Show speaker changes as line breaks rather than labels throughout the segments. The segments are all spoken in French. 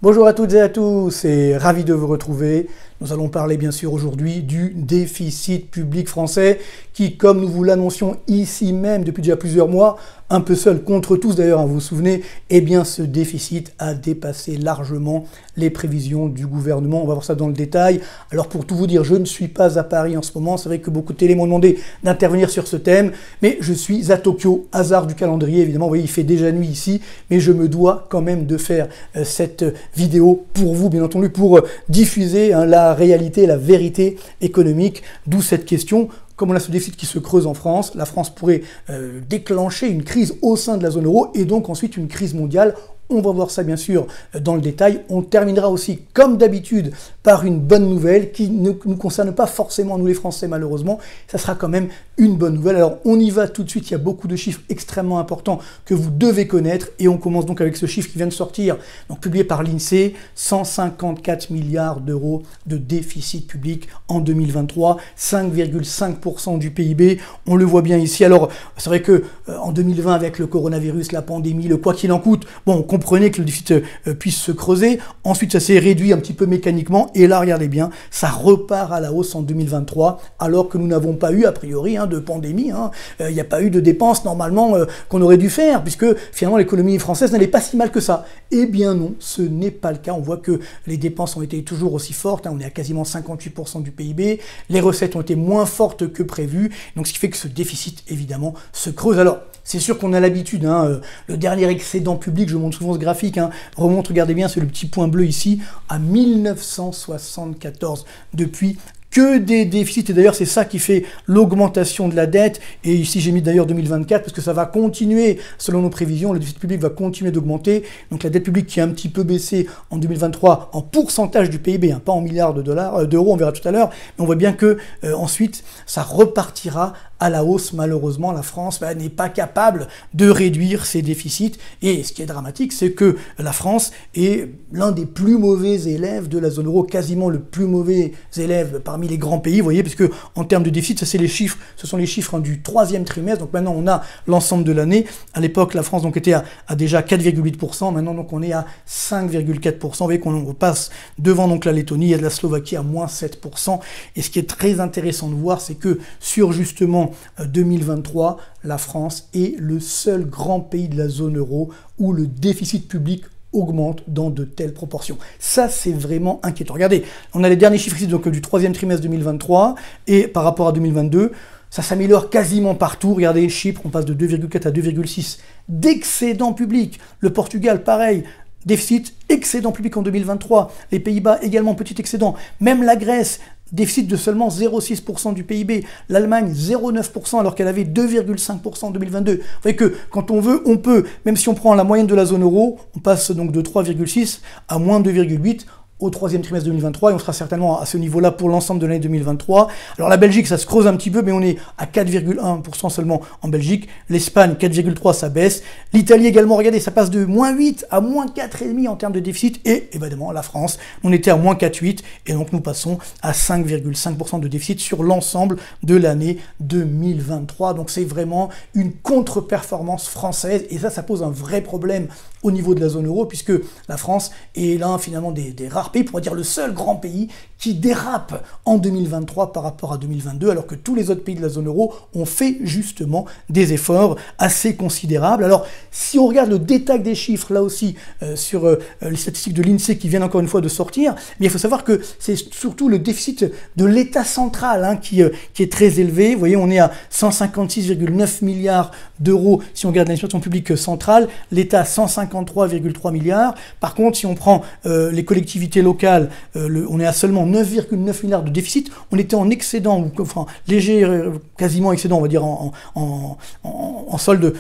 Bonjour à toutes et à tous, et ravi de vous retrouver. Nous allons parler bien sûr aujourd'hui du déficit public français qui, comme nous vous l'annoncions ici même depuis déjà plusieurs mois, un peu seul contre tous d'ailleurs, vous vous souvenez, eh bien ce déficit a dépassé largement les prévisions du gouvernement. On va voir ça dans le détail. Alors pour tout vous dire, je ne suis pas à Paris en ce moment. C'est vrai que beaucoup de télé m'ont demandé d'intervenir sur ce thème, mais je suis à Tokyo, hasard du calendrier évidemment. Vous voyez, il fait déjà nuit ici, mais je me dois quand même de faire cette vidéo pour vous, bien entendu, pour diffuser la réalité, la vérité économique, d'où cette question. Comme on a ce déficit qui se creuse en France, la France pourrait déclencher une crise au sein de la zone euro et donc ensuite une crise mondiale. On va voir ça bien sûr dans le détail. On terminera aussi, comme d'habitude, par une bonne nouvelle qui ne nous concerne pas forcément nous les Français malheureusement. Ça sera quand même une bonne nouvelle. Alors on y va tout de suite, il y a beaucoup de chiffres extrêmement importants que vous devez connaître. Et on commence donc avec ce chiffre qui vient de sortir, donc publié par l'INSEE, 154 milliards d'euros de déficit public en 2023, 5,5% du PIB. On le voit bien ici. Alors c'est vrai que en 2020, avec le coronavirus, la pandémie, le quoi qu'il en coûte, bon, comprenez que le déficit puisse se creuser. Ensuite, ça s'est réduit un petit peu mécaniquement. Et là, regardez bien, ça repart à la hausse en 2023, alors que nous n'avons pas eu, a priori, de pandémie. Il n'y a pas eu de dépenses, normalement, qu'on aurait dû faire, puisque, finalement, l'économie française n'allait pas si mal que ça. Eh bien non, ce n'est pas le cas. On voit que les dépenses ont été toujours aussi fortes. On est à quasiment 58% du PIB. Les recettes ont été moins fortes que prévu. Donc, ce qui fait que ce déficit, évidemment, se creuse. Alors, c'est sûr qu'on a l'habitude, le dernier excédent public, je montre souvent ce graphique, remonte, regardez bien, c'est le petit point bleu ici, à 1974. Depuis que des déficits, et d'ailleurs c'est ça qui fait l'augmentation de la dette, et ici j'ai mis d'ailleurs 2024, parce que ça va continuer, selon nos prévisions, le déficit public va continuer d'augmenter, donc la dette publique qui a un petit peu baissé en 2023 en pourcentage du PIB, pas en milliards d'euros, on verra tout à l'heure, mais on voit bien que ensuite ça repartira à la hausse. Malheureusement, la France n'est pas capable de réduire ses déficits. Et ce qui est dramatique, c'est que la France est l'un des plus mauvais élèves de la zone euro, quasiment le plus mauvais élève parmi les grands pays, vous voyez, puisque en termes de déficit, ça c'est les chiffres, ce sont les chiffres du troisième trimestre. Donc maintenant, on a l'ensemble de l'année. À l'époque, la France donc était à déjà 4,8%. Maintenant, donc on est à 5,4%. Vous voyez qu'on repasse devant donc la Lettonie et de la Slovaquie à moins 7%. Et ce qui est très intéressant de voir, c'est que sur justement 2023, la France est le seul grand pays de la zone euro où le déficit public augmente dans de telles proportions. Ça, c'est vraiment inquiétant. Regardez, on a les derniers chiffres ici donc, du troisième trimestre 2023 et par rapport à 2022, ça s'améliore quasiment partout. Regardez, Chypre, on passe de 2,4 à 2,6 d'excédent public. Le Portugal, pareil. Déficit, excédent public en 2023. Les Pays-Bas, également petit excédent. Même la Grèce, déficit de seulement 0,6% du PIB. L'Allemagne, 0,9% alors qu'elle avait 2,5% en 2022. Vous voyez que quand on veut, on peut. Même si on prend la moyenne de la zone euro, on passe donc de 3,6 à moins 2,8 au troisième trimestre 2023, et on sera certainement à ce niveau-là pour l'ensemble de l'année 2023. Alors la Belgique, ça se creuse un petit peu, mais on est à 4,1% seulement en Belgique. L'Espagne, 4,3%, ça baisse. L'Italie également, regardez, ça passe de moins 8 à moins 4,5 en termes de déficit. Et évidemment, la France, on était à moins 4,8, et donc nous passons à 5,5% de déficit sur l'ensemble de l'année 2023. Donc c'est vraiment une contre-performance française, et ça pose un vrai problème au niveau de la zone euro, puisque la France est l'un finalement des rares pays, pour dire le seul grand pays qui dérape en 2023 par rapport à 2022, alors que tous les autres pays de la zone euro ont fait justement des efforts assez considérables. Alors, si on regarde le détail des chiffres, là aussi, sur les statistiques de l'INSEE qui viennent encore une fois de sortir, mais il faut savoir que c'est surtout le déficit de l'État central qui est très élevé. Vous voyez, on est à 156,9 milliards d'euros si on regarde l'administration publique centrale, l'État 153,3 milliards. Par contre, si on prend les collectivités locales, on est à seulement 9,9 milliards de déficit. On était en excédent, ou enfin léger, quasiment excédent, on va dire en solde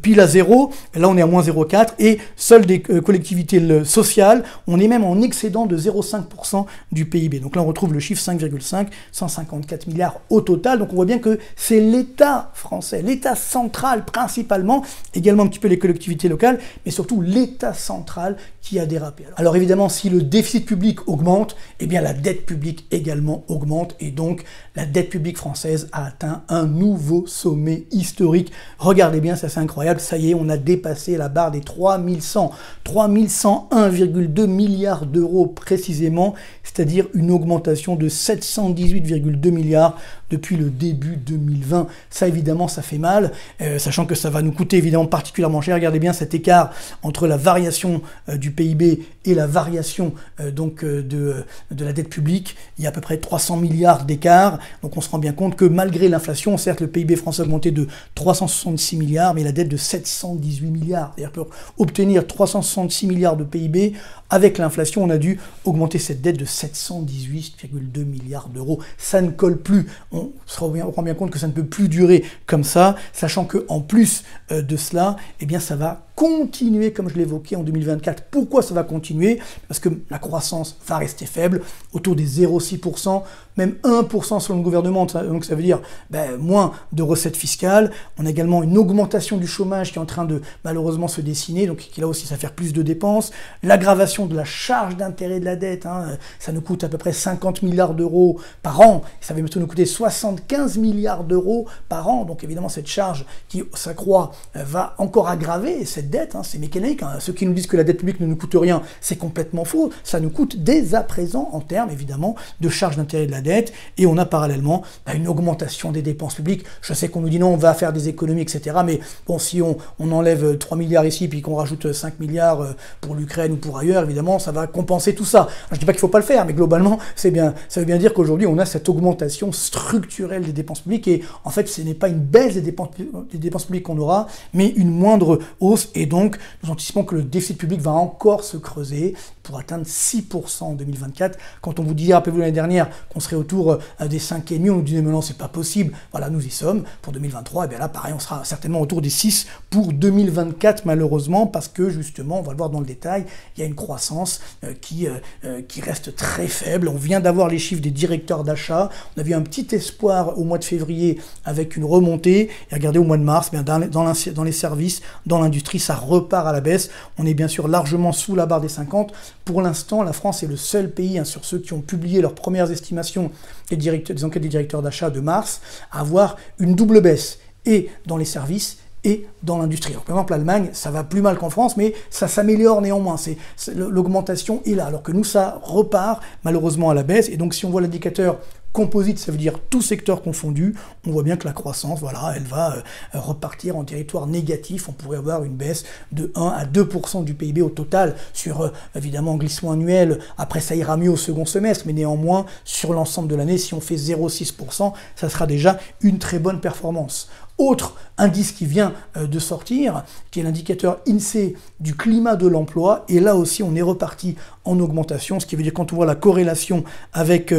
pile à zéro. Là, on est à moins 0,4. Et solde des collectivités sociales, on est même en excédent de 0,5% du PIB. Donc là, on retrouve le chiffre 5,5, 154 milliards au total. Donc on voit bien que c'est l'État français, l'État central principalement, également un petit peu les collectivités locales, mais surtout l'État central qui a dérapé. Alors évidemment, si le déficit déficit public augmente, eh bien la dette publique également augmente et donc la dette publique française a atteint un nouveau sommet historique. Regardez bien, ça c'est incroyable, ça y est, on a dépassé la barre des 3101,2 milliards d'euros précisément, c'est-à-dire une augmentation de 718,2 milliards depuis le début 2020. Ça évidemment, ça fait mal, sachant que ça va nous coûter évidemment particulièrement cher. Regardez bien cet écart entre la variation du PIB et la variation de la dette publique. Il y a à peu près 300 milliards d'écart. Donc on se rend bien compte que malgré l'inflation, certes le PIB français a augmenté de 366 milliards, mais la dette de 718 milliards. C'est-à-dire pour obtenir 366 milliards de PIB, avec l'inflation, on a dû augmenter cette dette de 718,2 milliards d'euros. Ça ne colle plus. On rend bien compte que ça ne peut plus durer comme ça, sachant qu'en plus de cela, eh bien ça va continuer, comme je l'évoquais en 2024. Pourquoi ça va continuer? Parce que la croissance va rester faible, autour des 0,6%, même 1% selon le gouvernement, donc ça veut dire moins de recettes fiscales. On a également une augmentation du chômage qui est en train de malheureusement se dessiner, donc qui là aussi ça va faire plus de dépenses. L'aggravation de la charge d'intérêt de la dette, ça nous coûte à peu près 50 milliards d'euros par an, ça va bientôt nous coûter 75 milliards d'euros par an, donc évidemment cette charge qui s'accroît va encore aggraver cette dette, c'est mécanique. Ceux qui nous disent que la dette publique ne nous coûte rien, c'est complètement faux. Ça nous coûte dès à présent en termes évidemment de charge d'intérêt de la dette, et on a parallèlement une augmentation des dépenses publiques. Je sais qu'on nous dit non, on va faire des économies, etc. Mais bon, si on enlève 3 milliards ici, puis qu'on rajoute 5 milliards pour l'Ukraine ou pour ailleurs, évidemment, ça va compenser tout ça. Je ne dis pas qu'il ne faut pas le faire, mais globalement, ça veut bien dire qu'aujourd'hui, on a cette augmentation structurelle des dépenses publiques, et en fait, ce n'est pas une baisse des dépenses publiques qu'on aura, mais une moindre hausse, et donc, nous anticipons que le déficit public va encore se creuser pour atteindre 6% en 2024. Quand on vous dit, rappelez-vous l'année dernière, qu'on serait autour des 5,5, on nous disait, mais non, c'est pas possible. Voilà, nous y sommes. Pour 2023, et bien là, pareil, on sera certainement autour des 6 pour 2024, malheureusement, parce que, justement, on va le voir dans le détail, il y a une croissance qui reste très faible. On vient d'avoir les chiffres des directeurs d'achat. On avait un petit espoir au mois de février avec une remontée. Et regardez, au mois de mars, bien, dans les services, dans l'industrie, ça repart à la baisse. On est bien sûr largement sous la barre des 50. Pour l'instant, la France est le seul pays, sur ceux qui ont publié leurs premières estimations des enquêtes des directeurs d'achat de mars, à avoir une double baisse, et dans les services et dans l'industrie. Par exemple, l'Allemagne, ça va plus mal qu'en France, mais ça s'améliore néanmoins. L'augmentation est là, alors que nous, ça repart malheureusement à la baisse. Et donc, si on voit l'indicateur composite, ça veut dire tout secteur confondu, on voit bien que la croissance, voilà, elle va repartir en territoire négatif. On pourrait avoir une baisse de 1 à 2% du PIB au total sur, évidemment, glissement annuel. Après, ça ira mieux au second semestre, mais néanmoins, sur l'ensemble de l'année, si on fait 0,6%, ça sera déjà une très bonne performance. Autre indice qui vient de sortir, qui est l'indicateur INSEE du climat de l'emploi, et là aussi on est reparti en augmentation, ce qui veut dire quand on voit la corrélation avec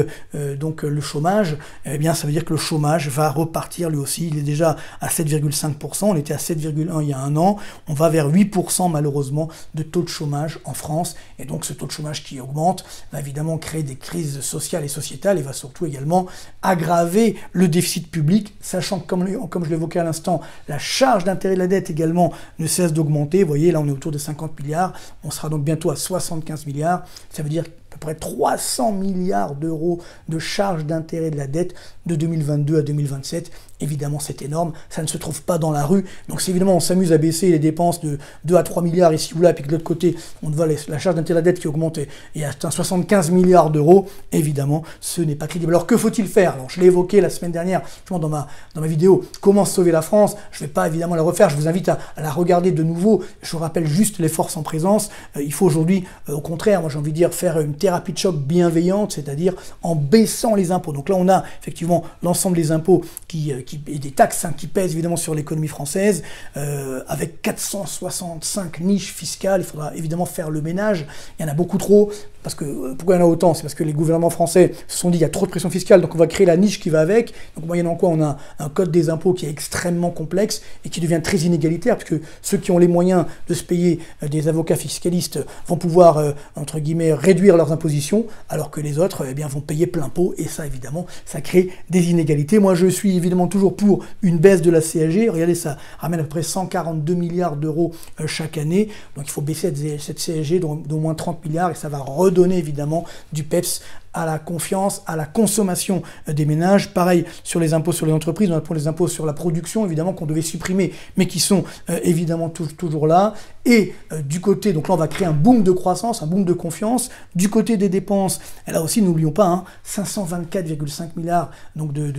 donc le chômage, eh bien ça veut dire que le chômage va repartir lui aussi. Il est déjà à 7,5%, on était à 7,1 il y a un an, on va vers 8% malheureusement de taux de chômage en France, et donc ce taux de chômage qui augmente va évidemment créer des crises sociales et sociétales, et va surtout également aggraver le déficit public, sachant que comme je l'évoquais à l'instant, la charge d'intérêt de la dette également ne cesse d'augmenter. Vous voyez, là on est autour de 50 milliards, on sera donc bientôt à 75 milliards, ça veut dire à peu près 300 milliards d'euros de charge d'intérêt de la dette de 2022 à 2027. Évidemment, c'est énorme, ça ne se trouve pas dans la rue. Donc si évidemment on s'amuse à baisser les dépenses de 2 à 3 milliards ici ou là, et puis que de l'autre côté, on voit la charge d'intérêt de la dette qui augmente et atteint 75 milliards d'euros, évidemment, ce n'est pas crédible. Alors que faut-il faire? Alors je l'ai évoqué la semaine dernière, justement dans ma vidéo « Comment sauver la France ?» Je ne vais pas évidemment la refaire, je vous invite à la regarder de nouveau. Je vous rappelle juste les forces en présence. Il faut aujourd'hui, au contraire, moi j'ai envie de dire, faire une thérapie de choc bienveillante, c'est-à-dire en baissant les impôts. Donc là, on a effectivement l'ensemble des impôts et des taxes qui pèsent évidemment sur l'économie française, avec 465 niches fiscales. Il faudra évidemment faire le ménage. Il y en a beaucoup trop. Parce que, pourquoi il y en a autant? C'est parce que les gouvernements français se sont dit qu'il y a trop de pression fiscale, donc on va créer la niche qui va avec. Donc moyennant quoi, on a un code des impôts qui est extrêmement complexe et qui devient très inégalitaire, puisque ceux qui ont les moyens de se payer des avocats fiscalistes vont pouvoir, entre guillemets, réduire leurs impositions, alors que les autres eh bien, vont payer plein pot, et ça évidemment, ça crée des inégalités. Moi je suis évidemment toujours pour une baisse de la CSG, regardez ça ramène à peu près 142 milliards d'euros chaque année, donc il faut baisser cette CSG d'au moins 30 milliards, et ça va redonner évidemment du PEPS à la confiance, à la consommation des ménages. Pareil sur les impôts sur les entreprises, on a pour les impôts sur la production, évidemment, qu'on devait supprimer, mais qui sont évidemment toujours là. Et du côté, donc là on va créer un boom de croissance, un boom de confiance. Du côté des dépenses, et là aussi n'oublions pas, hein, 524,5 milliards donc de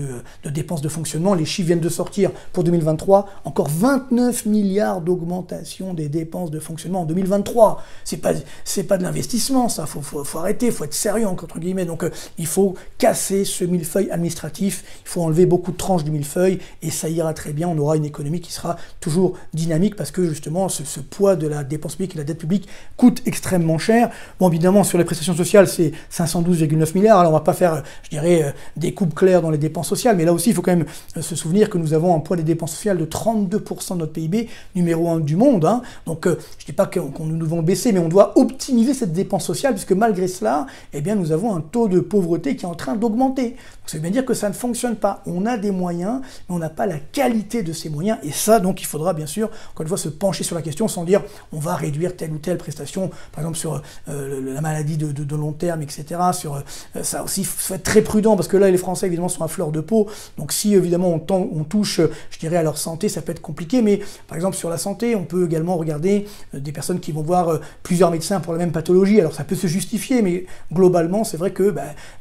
dépenses de fonctionnement, les chiffres viennent de sortir pour 2023, encore 29 milliards d'augmentation des dépenses de fonctionnement en 2023. C'est pas de l'investissement, ça, faut arrêter, faut être sérieux entre guillemets. Donc il faut casser ce millefeuille administratif, il faut enlever beaucoup de tranches du millefeuille, et ça ira très bien, on aura une économie qui sera toujours dynamique, parce que justement ce poids de la dépense publique et la dette publique coûte extrêmement cher. Bon, évidemment, sur les prestations sociales, c'est 512,9 milliards, alors on va pas faire, je dirais, des coupes claires dans les dépenses sociales, mais là aussi, il faut quand même se souvenir que nous avons un poids des dépenses sociales de 32% de notre PIB, numéro 1 du monde, hein. Donc je dis pas qu'on nous devons baisser, mais on doit optimiser cette dépense sociale, puisque malgré cela, eh bien, nous avons un taux de pauvreté qui est en train d'augmenter. Donc ça veut bien dire que ça ne fonctionne pas. On a des moyens, mais on n'a pas la qualité de ces moyens. Et ça, donc, il faudra bien sûr, encore une fois, se pencher sur la question sans dire on va réduire telle ou telle prestation, par exemple sur la maladie de long terme, etc. Sur ça aussi, il faut être très prudent, parce que là, les Français, évidemment, sont à fleur de peau. Donc si, évidemment, on touche, je dirais, à leur santé, ça peut être compliqué. Mais par exemple, sur la santé, on peut également regarder des personnes qui vont voir plusieurs médecins pour la même pathologie. Alors ça peut se justifier, mais globalement, c'est vrai que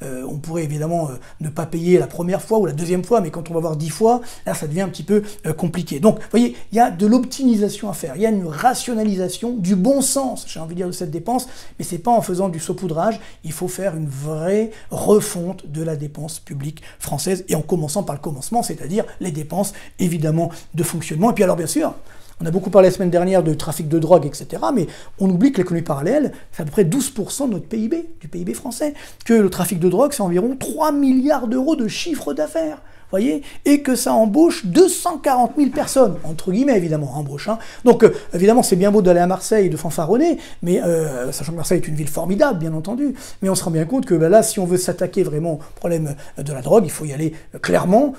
on pourrait évidemment ne pas payer la première fois ou la deuxième fois, mais quand on va voir 10 fois, là ça devient un petit peu compliqué. Donc vous voyez, il y a de l'optimisation à faire, il y a une rationalisation, du bon sens, j'ai envie de dire, de cette dépense, mais c'est pas en faisant du saupoudrage, il faut faire une vraie refonte de la dépense publique française, et en commençant par le commencement, c'est-à-dire les dépenses évidemment de fonctionnement. Et puis alors bien sûr, on a beaucoup parlé la semaine dernière de trafic de drogue, etc. Mais on oublie que l'économie parallèle, c'est à peu près 12% de notre PIB, du PIB français. Que le trafic de drogue, c'est environ 3 milliards d'euros de chiffre d'affaires. Voyez, et que ça embauche 240 000 personnes, entre guillemets évidemment, embauche. Hein. Donc évidemment c'est bien beau d'aller à Marseille et de fanfaronner, mais sachant que Marseille est une ville formidable bien entendu, mais on se rend bien compte que là si on veut s'attaquer vraiment au problème de la drogue, il faut y aller clairement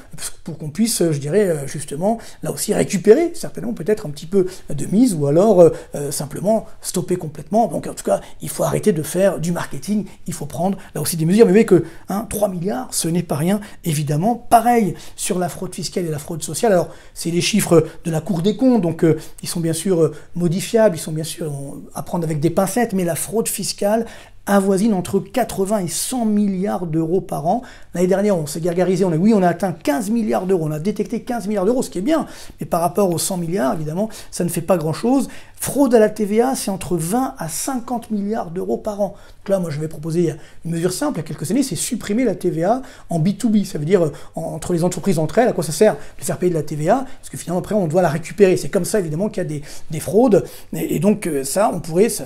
pour qu'on puisse, je dirais justement, là aussi récupérer certainement peut-être un petit peu de mise, ou alors simplement stopper complètement. Donc en tout cas il faut arrêter de faire du marketing, il faut prendre là aussi des mesures, mais vous voyez que 3 milliards ce n'est pas rien évidemment. Pareil sur la fraude fiscale et la fraude sociale. Alors, c'est les chiffres de la Cour des comptes, donc ils sont bien sûr modifiables, ils sont bien sûr à prendre avec des pincettes, mais la fraude fiscale avoisine entre 80 et 100 milliards d'euros par an. L'année dernière, on s'est gargarisé, on a atteint 15 milliards d'euros, on a détecté 15 milliards d'euros, ce qui est bien, mais par rapport aux 100 milliards, évidemment, ça ne fait pas grand-chose. Fraude à la TVA, c'est entre 20 à 50 milliards d'euros par an. Donc là, moi, je vais proposer une mesure simple, il y a quelques années, c'est supprimer la TVA en B2B. Ça veut dire entre les entreprises entre elles, à quoi ça sert de faire payer de la TVA? Parce que finalement, après, on doit la récupérer. C'est comme ça, évidemment, qu'il y a des fraudes. Et donc, ça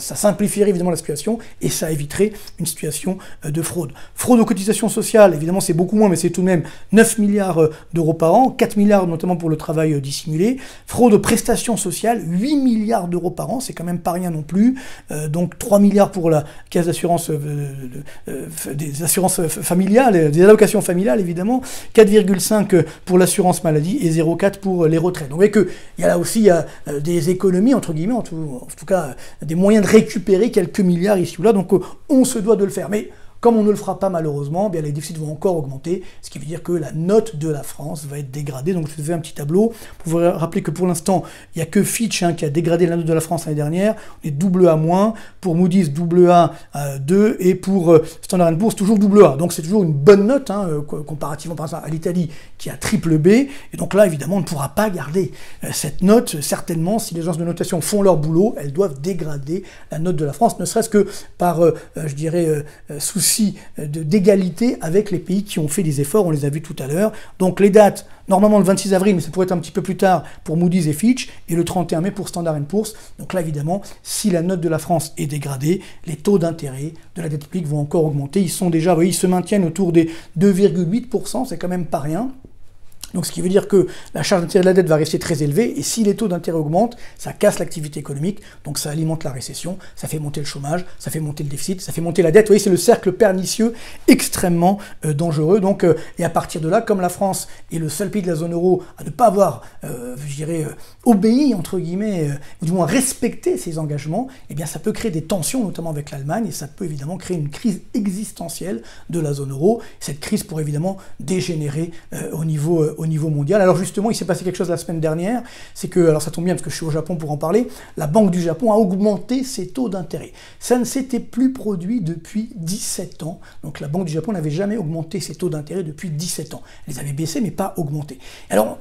simplifierait évidemment la situation, et ça éviterait une situation de fraude. Fraude aux cotisations sociales, évidemment, c'est beaucoup moins, mais c'est tout de même 9 milliards d'euros par an, 4 milliards notamment pour le travail dissimulé. Fraude aux prestations sociales, 8 milliards d'euros par an, c'est quand même pas rien non plus. Donc 3 milliards pour la caisse d'assurance des assurances familiales, des allocations familiales évidemment, 4,5 pour l'assurance maladie et 0,4 pour les retraites. Donc vous voyez qu'il y a là aussi des économies entre guillemets, en tout cas des moyens de récupérer quelques milliards ici ou là, donc on se doit de le faire. Mais comme on ne le fera pas malheureusement, bien les déficits vont encore augmenter, ce qui veut dire que la note de la France va être dégradée. Donc je vous fais un petit tableau pour vous rappeler que pour l'instant, il n'y a que Fitch qui a dégradé la note de la France l'année dernière. On est AA-, pour Moody's AA 2 et pour Standard & Poor's toujours AA. Donc c'est toujours une bonne note comparativement par exemple à l'Italie qui a BBB. Et donc là évidemment on ne pourra pas garder cette note. Certainement si les agences de notation font leur boulot, elles doivent dégrader la note de la France, ne serait-ce que par, je dirais, souci d'égalité avec les pays qui ont fait des efforts, on les a vus tout à l'heure. Donc les dates, normalement le 26 avril, mais ça pourrait être un petit peu plus tard pour Moody's et Fitch, et le 31 mai pour Standard & Poor's. Donc là évidemment, si la note de la France est dégradée, les taux d'intérêt de la dette publique vont encore augmenter. Ils sont déjà, vous voyez, ils se maintiennent autour des 2,8%, c'est quand même pas rien. Donc ce qui veut dire que la charge d'intérêt de la dette va rester très élevée, et si les taux d'intérêt augmentent, ça casse l'activité économique, donc ça alimente la récession, ça fait monter le chômage, ça fait monter le déficit, ça fait monter la dette. Vous voyez, c'est le cercle pernicieux extrêmement dangereux. Donc, et à partir de là, comme la France est le seul pays de la zone euro à ne pas avoir, je dirais, obéi, entre guillemets, ou du moins respecté ses engagements, eh bien ça peut créer des tensions, notamment avec l'Allemagne, et ça peut évidemment créer une crise existentielle de la zone euro. Cette crise pourrait évidemment dégénérer au niveau mondial. Alors justement, il s'est passé quelque chose la semaine dernière, c'est que, alors ça tombe bien parce que je suis au Japon pour en parler, la Banque du Japon a augmenté ses taux d'intérêt. Ça ne s'était plus produit depuis 17 ans. Donc la Banque du Japon n'avait jamais augmenté ses taux d'intérêt depuis 17 ans. Elle les avait baissés, mais pas augmentés. Alors,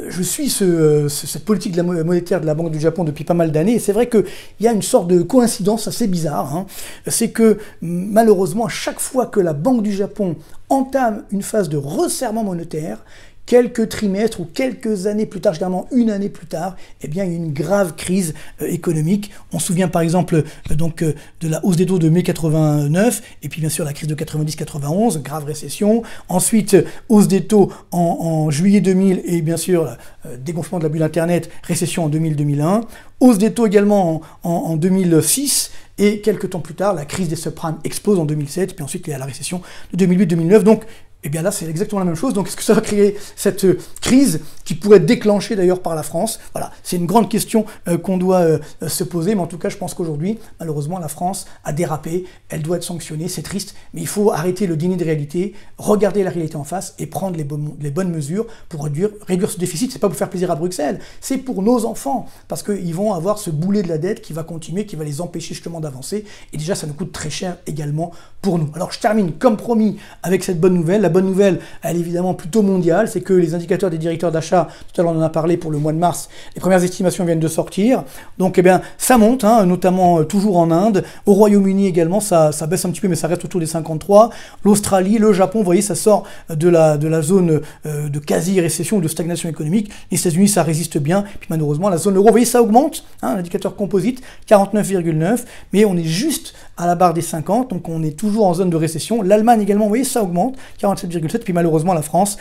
je suis cette politique de la monétaire de la Banque du Japon depuis pas mal d'années, et c'est vrai qu'il y a une sorte de coïncidence assez bizarre. Hein. C'est que malheureusement, à chaque fois que la Banque du Japon entame une phase de resserrement monétaire, quelques trimestres ou quelques années plus tard, généralement une année plus tard, eh bien, il y a une grave crise économique. On se souvient par exemple de la hausse des taux de mai 89, et puis bien sûr la crise de 90-91, grave récession. Ensuite, hausse des taux en juillet 2000, et bien sûr dégonflement de la bulle Internet, récession en 2000-2001. Hausse des taux également en 2006. Et quelques temps plus tard, la crise des subprimes explose en 2007, puis ensuite il y a la récession de 2008-2009. Donc, eh bien là, c'est exactement la même chose. Donc, est-ce que ça va créer cette crise qui pourrait être déclenchée d'ailleurs par la France? Voilà, c'est une grande question qu'on doit se poser. Mais en tout cas, je pense qu'aujourd'hui, malheureusement, la France a dérapé. Elle doit être sanctionnée. C'est triste, mais il faut arrêter le déni de réalité, regarder la réalité en face et prendre les bonnes mesures pour réduire ce déficit. C'est pas pour faire plaisir à Bruxelles, c'est pour nos enfants. Parce qu'ils vont avoir ce boulet de la dette qui va continuer, qui va les empêcher justement d'avancer. Et déjà, ça nous coûte très cher également pour nous. Alors, je termine comme promis avec cette bonne nouvelle. La bonne nouvelle, elle est évidemment plutôt mondiale, c'est que les indicateurs des directeurs d'achat, tout à l'heure on en a parlé pour le mois de mars, les premières estimations viennent de sortir, donc eh bien ça monte, hein, notamment toujours en Inde, au Royaume-Uni également, ça baisse un petit peu mais ça reste autour des 53, l'Australie, le Japon, vous voyez, ça sort de la zone de quasi-récession ou de stagnation économique, les États-Unis ça résiste bien, puis malheureusement la zone euro, vous voyez, ça augmente, hein, l'indicateur composite, 49,9, mais on est juste à la barre des 50, donc on est toujours en zone de récession. L'Allemagne également, vous voyez, ça augmente, 47,7, puis malheureusement la France,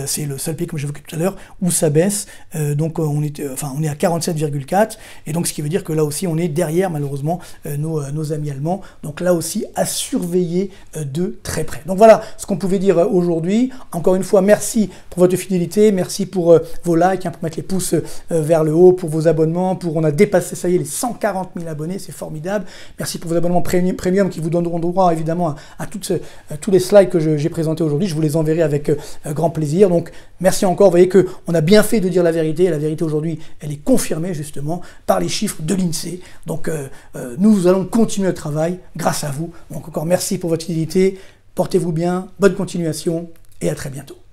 c'est le seul pays, comme j'évoquais tout à l'heure, où ça baisse, donc on est à 47,4, et donc ce qui veut dire que là aussi on est derrière malheureusement nos amis allemands, donc là aussi à surveiller de très près. Donc voilà ce qu'on pouvait dire aujourd'hui. Encore une fois, merci pour votre fidélité, merci pour vos likes, hein, pour mettre les pouces vers le haut, pour vos abonnements, on a dépassé, ça y est, les 140 000 abonnés, c'est formidable. Merci pour vos abonnements premium qui vous donneront droit évidemment à tous les slides que j'ai présentés aujourd'hui. Je vous les enverrai avec grand plaisir. Donc merci encore. Vous voyez qu'on a bien fait de dire la vérité. Et la vérité aujourd'hui, elle est confirmée justement par les chiffres de l'INSEE. Donc nous allons continuer le travail grâce à vous. Donc encore merci pour votre fidélité. Portez-vous bien, bonne continuation et à très bientôt.